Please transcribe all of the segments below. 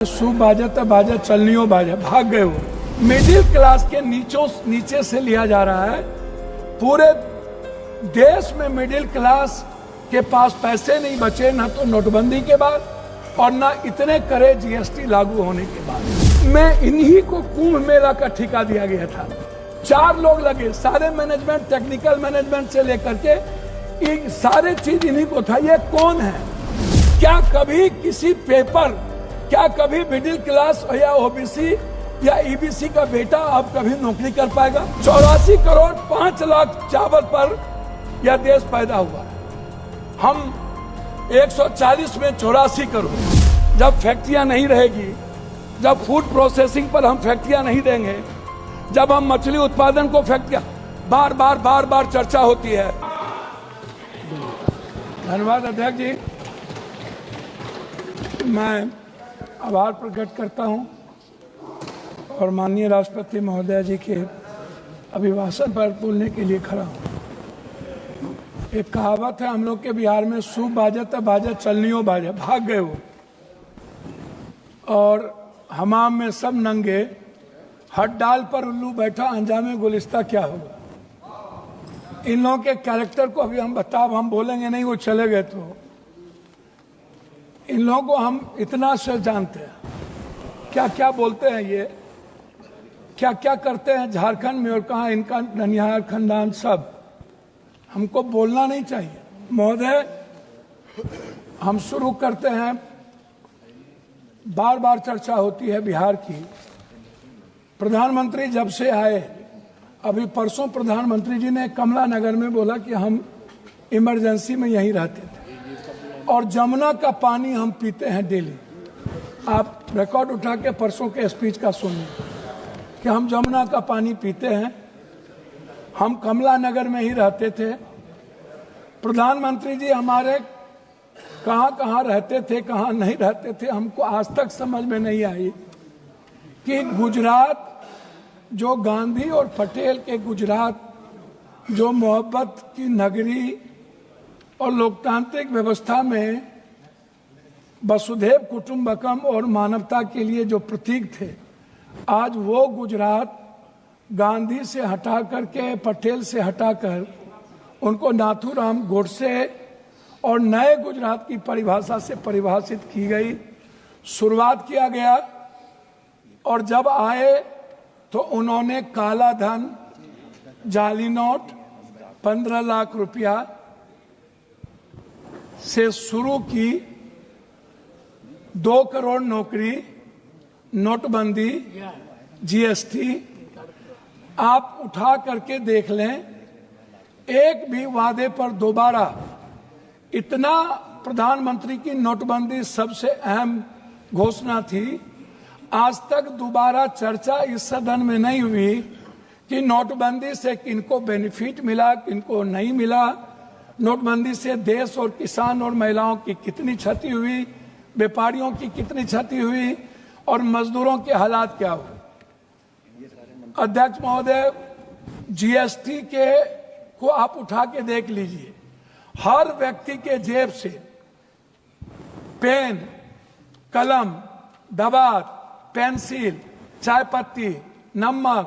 Soup बाजा तब बाजा चलनियो बाजा भाग गए वो। मिडिल क्लास के नीचे से लिया जा रहा है। पूरे देश में मिडिल क्लास के पास पैसे नहीं बचे, ना तो नोटबंदी के बाद और ना इतने करे जीएसटी लागू होने के बाद। मैं इन्हीं को कुंभ मेला का ठेका दिया गया था। 4 लोग लगे, सारे मैनेजमेंट, टेक्निकल मैनेजमेंट से लेकर के सारे चीज इन्हीं को था। ये कौन है? क्या कभी किसी पेपर, क्या कभी मिडिल क्लास या ओबीसी या ईबीसी का बेटा अब कभी नौकरी कर पाएगा? 84 करोड़ 5 लाख चावल पर यह देश पैदा हुआ। हम 140 में 84 करोड़। जब फैक्ट्रियां नहीं रहेगी, जब फूड प्रोसेसिंग पर हम फैक्ट्रियां नहीं देंगे, जब हम मछली उत्पादन को फैक्ट्रियां, बार बार चर्चा होती है। धन्यवाद अध्यक्ष जी। मैं आभार प्रकट करता हूं और माननीय राष्ट्रपति महोदय जी के अभिभाषण पर बोलने के लिए खड़ा हूं। एक कहावत है हम लोग के बिहार में, सूप बाजा तब बाजा चलनियो बाजा भाग गए वो। और हमाम में सब नंगे, हट डाल पर उल्लू बैठा, अंजामे गुलिस्ता क्या होगा। इन लोगों के कैरेक्टर को अभी हम बोलेंगे नहीं, वो चले गए। तो इन लोगों को हम इतना से जानते हैं, क्या क्या बोलते हैं, ये क्या क्या करते हैं झारखंड में, और कहाँ इनका ननिहाल खानदान सब। हमको बोलना नहीं चाहिए। महोदय, हम शुरू करते हैं। बार चर्चा होती है बिहार की। प्रधानमंत्री जब से आए, अभी परसों प्रधानमंत्री जी ने कमला नगर में बोला कि हम इमरजेंसी में यहीं रहते थे और जमुना का पानी हम पीते हैं डेली। आप रिकॉर्ड उठा के परसों के स्पीच का सुनिए कि हम जमुना का पानी पीते हैं, हम कमला नगर में ही रहते थे। प्रधानमंत्री जी हमारे कहाँ कहाँ रहते थे, कहाँ नहीं रहते थे, हमको आज तक समझ में नहीं आई कि गुजरात, जो गांधी और पटेल के गुजरात, जो मोहब्बत की नगरी और लोकतांत्रिक व्यवस्था में वसुधैव कुटुंबकम और मानवता के लिए जो प्रतीक थे, आज वो गुजरात गांधी से हटा करके, पटेल से हटाकर उनको नाथूराम गोडसे और नए गुजरात की परिभाषा से परिभाषित की गई। शुरुआत किया गया और जब आए तो उन्होंने काला धन, जाली नोट, 15 लाख रुपया से शुरू की, 2 करोड़ नौकरी, नोटबंदी, जीएसटी। आप उठा करके देख लें, एक भी वादे पर दोबारा, इतना प्रधानमंत्री की नोटबंदी सबसे अहम घोषणा थी। आज तक दोबारा चर्चा इस सदन में नहीं हुई कि नोटबंदी से किनको बेनिफिट मिला, किनको नहीं मिला। नोटबंदी से देश और किसान और महिलाओं की कितनी क्षति हुई, व्यापारियों की कितनी क्षति हुई और मजदूरों के हालात क्या हुए। अध्यक्ष महोदय, जीएसटी के को आप उठा के देख लीजिए। हर व्यक्ति के जेब से पेन, कलम, दवात, पेंसिल, चाय पत्ती, नमक,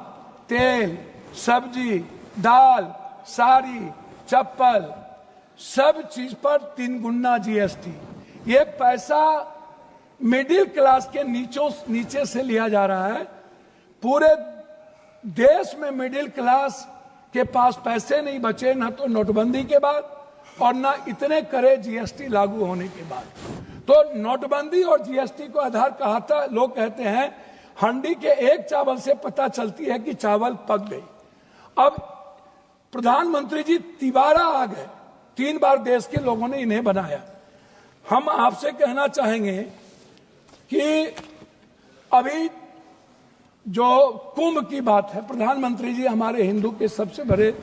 तेल, सब्जी, दाल, साड़ी, चप्पल, सब चीज पर 3 गुना जीएसटी। ये पैसा मिडिल क्लास के नीचे से लिया जा रहा है। पूरे देश में मिडिल क्लास के पास पैसे नहीं बचे, ना तो नोटबंदी के बाद और ना इतने करे जीएसटी लागू होने के बाद। तो नोटबंदी और जीएसटी को आधार कहा था। लोग कहते हैं हंडी के एक चावल से पता चलती है कि चावल पक गई। अब प्रधानमंत्री जी तिबारा आ गए, 3 बार देश के लोगों ने इन्हें बनाया। हम आपसे कहना चाहेंगे कि अभी जो कुंभ की बात है, प्रधानमंत्री जी हमारे हिंदू के सबसे बड़े,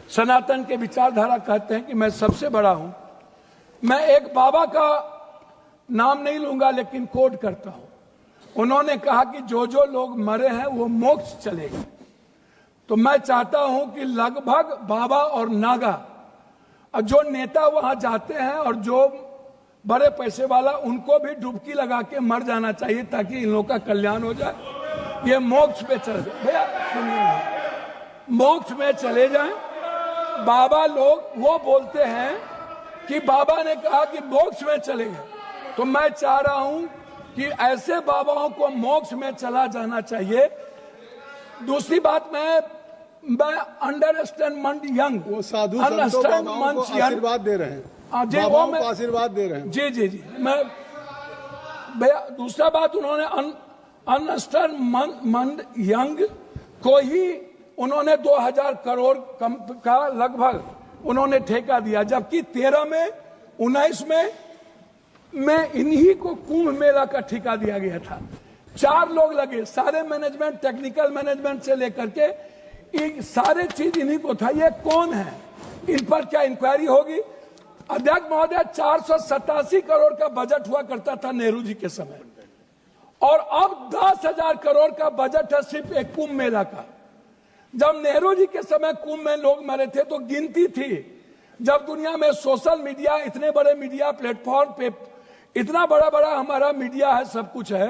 सनातन के विचारधारा कहते हैं कि मैं सबसे बड़ा हूं। मैं एक बाबा का नाम नहीं लूंगा लेकिन कोट करता हूं। उन्होंने कहा कि जो लोग मरे हैं वो मोक्ष चलेगा। तो मैं चाहता हूं कि लगभग बाबा और नागा, जो नेता वहां जाते हैं और जो बड़े पैसे वाला, उनको भी डुबकी लगा के मर जाना चाहिए ताकि इन लोगों का कल्याण हो जाए। ये मोक्ष पे चले जाए, भैया सुनिए, मोक्ष में चले जाएं। बाबा लोग वो बोलते हैं कि बाबा ने कहा कि मोक्ष में चले गए, तो मैं चाह रहा हूं कि ऐसे बाबाओं को मोक्ष में चला जाना चाहिए। दूसरी बात, मैं अंडरस्टैंड यंग, वो साधु संतों बाबाओं को आशीर्वाद दे रहे हैं, बाबाओं को आशीर्वाद दे रहे हैं। जी जी जी, मैं भैया दूसरा बात, उन्होंने अंडरस्टैंड यंग को ही उन्होंने 2000 करोड़ का लगभग उन्होंने ठेका दिया, जबकि 13 में 19 में इन्हीं को कुंभ मेला का ठेका दिया गया था। 4 लोग लगे, सारे मैनेजमेंट, टेक्निकल मैनेजमेंट से लेकर के सारे चीज इन्हीं को था। ये कौन है, इन पर क्या इंक्वायरी होगी? अध्यक्ष महोदय, 487 करोड़ का बजट हुआ करता था नेहरू जी के समय, और अब 10,000 करोड़ का बजट है सिर्फ एक कुंभ मेला का। जब नेहरू जी के समय कुंभ में लोग मरे थे तो गिनती थी। जब दुनिया में सोशल मीडिया, इतने बड़े मीडिया प्लेटफॉर्म पे इतना बड़ा बड़ा हमारा मीडिया है, सब कुछ है,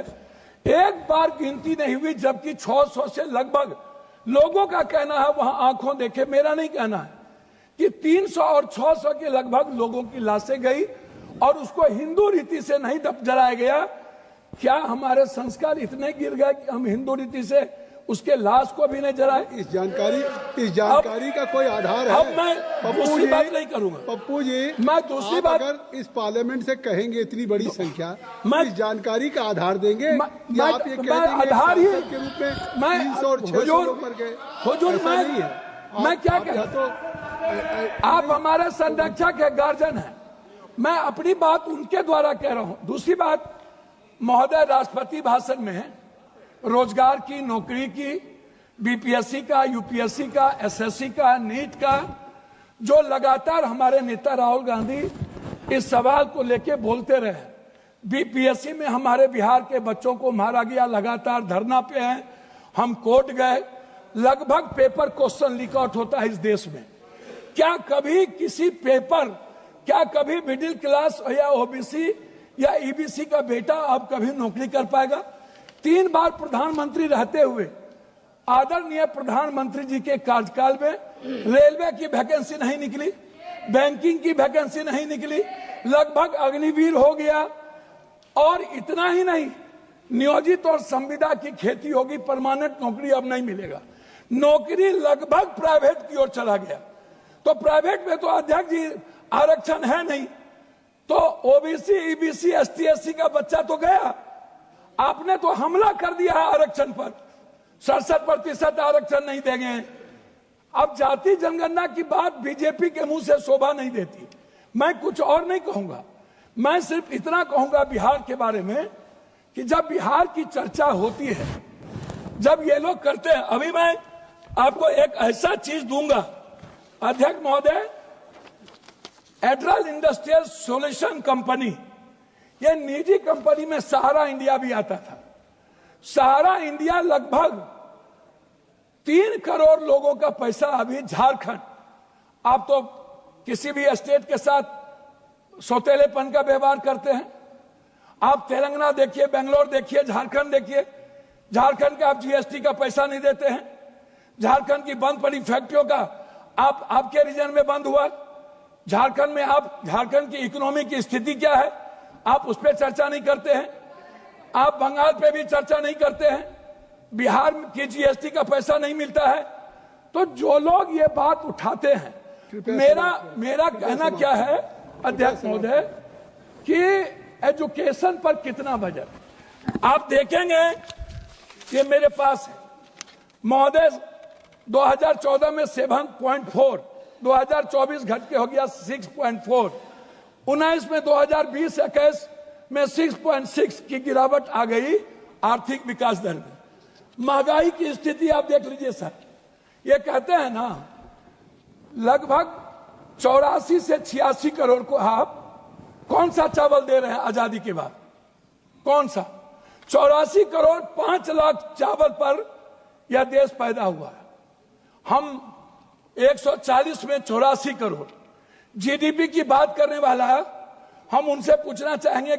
एक बार गिनती नहीं हुई, जबकि 600 से लगभग लोगों का कहना है, वहां आंखों देखे, मेरा नहीं कहना है, कि 300 और 600 के लगभग लोगों की लाशें गई और उसको हिंदू रीति से नहीं जलाया गया। क्या हमारे संस्कार इतने गिर गए कि हम हिंदू रीति से उसके लाश को भी नहीं जलाए? इस जानकारी का कोई आधार है? अब मैं दूसरी बात नहीं करूंगा पप्पू जी, मैं दूसरी बात, अगर इस पार्लियामेंट से कहेंगे इतनी बड़ी संख्या, इस जानकारी का आधार देंगे या आप ये कह देंगे आधार ही के रूप में 300 और 600 पर गए? हुजूर, मैं क्या कहता, तो आप हमारे संरक्षक है, गार्जियन है, मैं अपनी बात उनके द्वारा कह रहा हूं। दूसरी बात, महोदय राष्ट्रपति भाषण में रोजगार की, नौकरी की, बीपीएससी का, यूपीएससी का, एसएससी का, नीट का, जो लगातार हमारे नेता राहुल गांधी इस सवाल को लेके बोलते रहे। बीपीएससी में हमारे बिहार के बच्चों को मारा गया, लगातार धरना पे हैं, हम कोर्ट गए, लगभग पेपर क्वेश्चन लीक आउट होता है इस देश में। क्या कभी किसी पेपर, क्या कभी मिडिल क्लास या ओबीसी या ईबीसी का बेटा अब कभी नौकरी कर पाएगा? 3 बार प्रधानमंत्री रहते हुए आदरणीय प्रधानमंत्री जी के कार्यकाल में रेलवे की वैकेंसी नहीं निकली, बैंकिंग की वैकेंसी नहीं निकली, लगभग अग्निवीर हो गया। और इतना ही नहीं, नियोजित और संविदा की खेती होगी, परमानेंट नौकरी अब नहीं मिलेगा, नौकरी लगभग प्राइवेट की ओर चला गया। तो प्राइवेट में तो अध्यक्ष जी आरक्षण है नहीं, तो ओबीसी, ईबीसी, एसटी, एससी का बच्चा तो गया। आपने तो हमला कर दिया है आरक्षण पर, 67% आरक्षण नहीं देंगे। अब जाति जनगणना की बात बीजेपी के मुंह से शोभा नहीं देती। मैं कुछ और नहीं कहूंगा, मैं सिर्फ इतना कहूंगा बिहार के बारे में कि जब बिहार की चर्चा होती है, जब ये लोग करते हैं, अभी मैं आपको एक ऐसा चीज दूंगा अध्यक्ष महोदय, एड्रल इंडस्ट्रियल सॉल्यूशन कंपनी, ये निजी कंपनी में सहारा इंडिया भी आता था। सहारा इंडिया लगभग 3 करोड़ लोगों का पैसा अभी झारखंड, आप तो किसी भी स्टेट के साथ सौतेलेपन का व्यवहार करते हैं। आप तेलंगाना देखिए, बेंगलोर देखिए, झारखंड देखिए, झारखंड का आप जीएसटी का पैसा नहीं देते हैं। झारखंड की बंद पड़ी फैक्ट्रियों का आपके रीजन में बंद हुआ। झारखंड में आप, झारखंड की इकोनॉमी की स्थिति क्या है, आप उस पर चर्चा नहीं करते हैं। आप बंगाल पे भी चर्चा नहीं करते हैं। बिहार की जीएसटी का पैसा नहीं मिलता है। तो जो लोग ये बात उठाते हैं, मेरा कहना क्या है अध्यक्ष महोदय, कि एजुकेशन पर कितना बजट आप देखेंगे, ये मेरे पास है महोदय, 2014 में 7.4, 2024 घट के हो गया 6.4, 19 में 2020-21 में 6.6 की गिरावट आ गई आर्थिक विकास दर में। महंगाई की स्थिति आप देख लीजिए सर, ये कहते हैं ना लगभग 84 से 86 करोड़ को आप कौन सा चावल दे रहे हैं आजादी के बाद, कौन सा? 84 करोड़ 5 लाख चावल पर यह देश पैदा हुआ है। हम 140 में 84 करोड़ जीडीपी की बात करने वाला है, हम उनसे पूछना चाहेंगे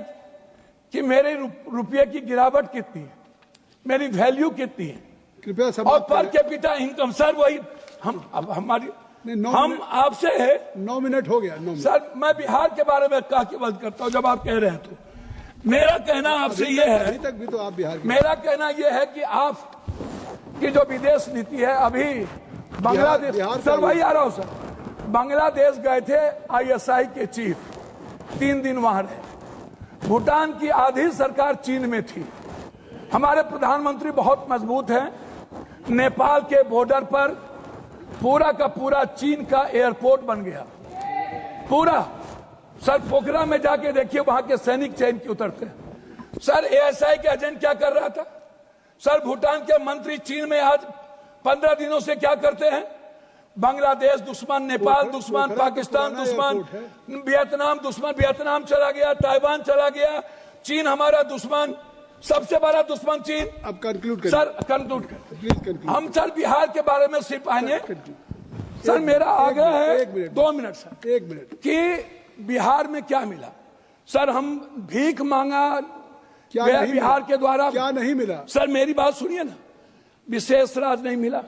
कि मेरे रुपये की गिरावट कितनी है, मेरी वैल्यू कितनी है, कृपया सब और पर कैपिटा इनकम। सर वही हम आपसे है। 9 मिनट हो गया। 9 मिनट। सर मैं बिहार के बारे में कह के बात करता हूं जब आप कह रहे हैं तो मेरा कहना आपसे ये है, अभी तक भी तो आप बिहार के, मेरा कहना ये है कि आप की जो विदेश नीति है, अभी बांग्लादेश, सर वही आ रहा हूं सर, बांग्लादेश गए थे ISI के चीफ, 3 दिन वहां रहे। भूटान की आधी सरकार चीन में थी। हमारे प्रधानमंत्री बहुत मजबूत हैं। नेपाल के बॉर्डर पर पूरा का पूरा चीन का एयरपोर्ट बन गया, पूरा। सर पोखरा में जाके देखिए, वहां के सैनिक चैन के उतरते हैं। सर ASI के एजेंट क्या कर रहा था? सर भूटान के मंत्री चीन में आज 15 दिनों से क्या करते हैं? बांग्लादेश दुश्मन, नेपाल दुश्मन, पाकिस्तान दुश्मन, वियतनाम दुश्मन, वियतनाम चला गया, ताइवान चला गया, चीन हमारा दुश्मन, सबसे बड़ा दुश्मन चीन। अब कंक्लूड करें सर, कंक्लूड करें प्लीज। कंक्लूड। हम सर बिहार के बारे में सिर्फ आएंगे। सर मेरा आग्रह है 2 मिनट सर, 1 मिनट कि बिहार में क्या मिला? सर हम भीख मांगा क्या गया नहीं बिहार मिला? के द्वारा, क्या नहीं मिला? सर मेरी बात सुनिए ना। विशेष राज नहीं मिला,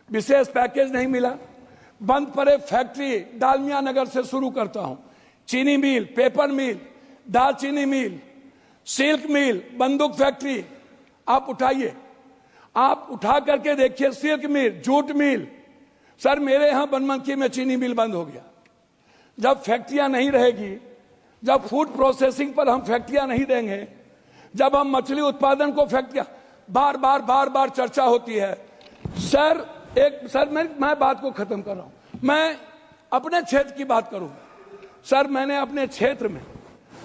विशेष पैकेज नहीं मिला, बंद पड़े फैक्ट्री, डालमिया नगर से शुरू करता हूं, चीनी मिल, पेपर मिल, दालचीनी मिल, सिल्क मिल, बंदूक फैक्ट्री, आप उठाइए, आप उठा करके देखिए। सिल्क मिल, जूट मिल। सर मेरे यहां बनमनखी में चीनी मिल बंद हो गया। जब फैक्ट्रियां नहीं रहेगी, जब फूड प्रोसेसिंग पर हम फैक्ट्रियां नहीं देंगे, जब हम मछली उत्पादन को फैक्ट्रियां, बार बार चर्चा होती है। सर मैं बात को खत्म कर रहा हूं। मैं अपने क्षेत्र की बात करूं। सर मैंने अपने क्षेत्र में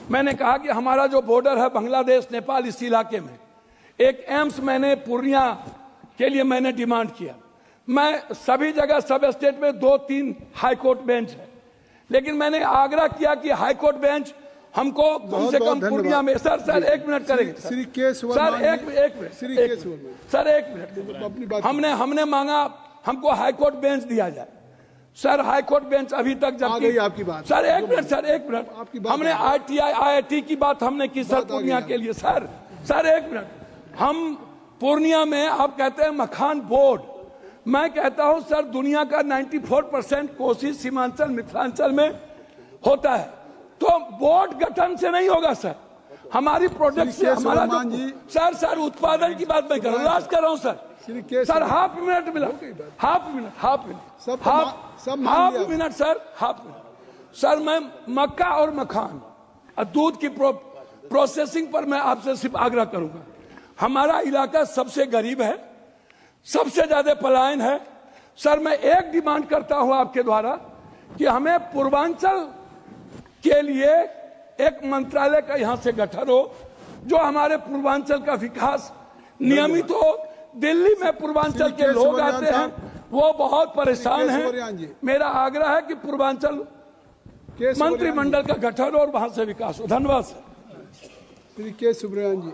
मैंने कहा कि हमारा जो बॉर्डर है बांग्लादेश नेपाल, इस इलाके में एक एम्स मैंने पूर्णिया के लिए मैंने डिमांड किया। मैं सभी जगह सब स्टेट में 2-3 हाईकोर्ट बेंच है, लेकिन मैंने आग्रह किया कि हाईकोर्ट बेंच हमको कम से कम पूर्णिया में। सर 1 मिनट करेंगे श्री के सर, एक मिनट सर, 1 मिनट। हमने मांगा हमको हाईकोर्ट बेंच दिया जाए। सर हाईकोर्ट बेंच अभी तक जब आपकी बात। Sir 1 minute sir, 1 minute. हमने ITI IIT की बात हमने की सर पूर्णिया के लिए। Sir 1 minute. हम पूर्णिया में, आप कहते हैं मखान बोर्ड, मैं कहता हूं सर दुनिया का 94% कोशिश सीमांचल मिथिलांचल में होता है, तो बोर्ड गठन से नहीं होगा सर। हमारी प्रोडक्ट से हमारा सर उत्पादन की बात मैं कर रहा हूं सर। सर हाफ मिनट मिला, हाफ मिनट सर मैं मक्का और मखान और दूध की प्रोसेसिंग पर मैं आपसे सिर्फ आग्रह करूंगा। हमारा इलाका सबसे गरीब है, सबसे ज्यादा पलायन है। सर मैं एक डिमांड करता हूं आपके द्वारा कि हमें पूर्वांचल के लिए एक मंत्रालय का यहां से गठन हो, जो हमारे पूर्वांचल का विकास नियमित हो। दिल्ली में पूर्वांचल के लोग आते हैं, वो बहुत परेशान हैं। मेरा आग्रह है कि पूर्वांचल मंत्रिमंडल का गठन हो और वहां से विकास हो। धन्यवाद सर। श्री के सुब्रमण्यन जी।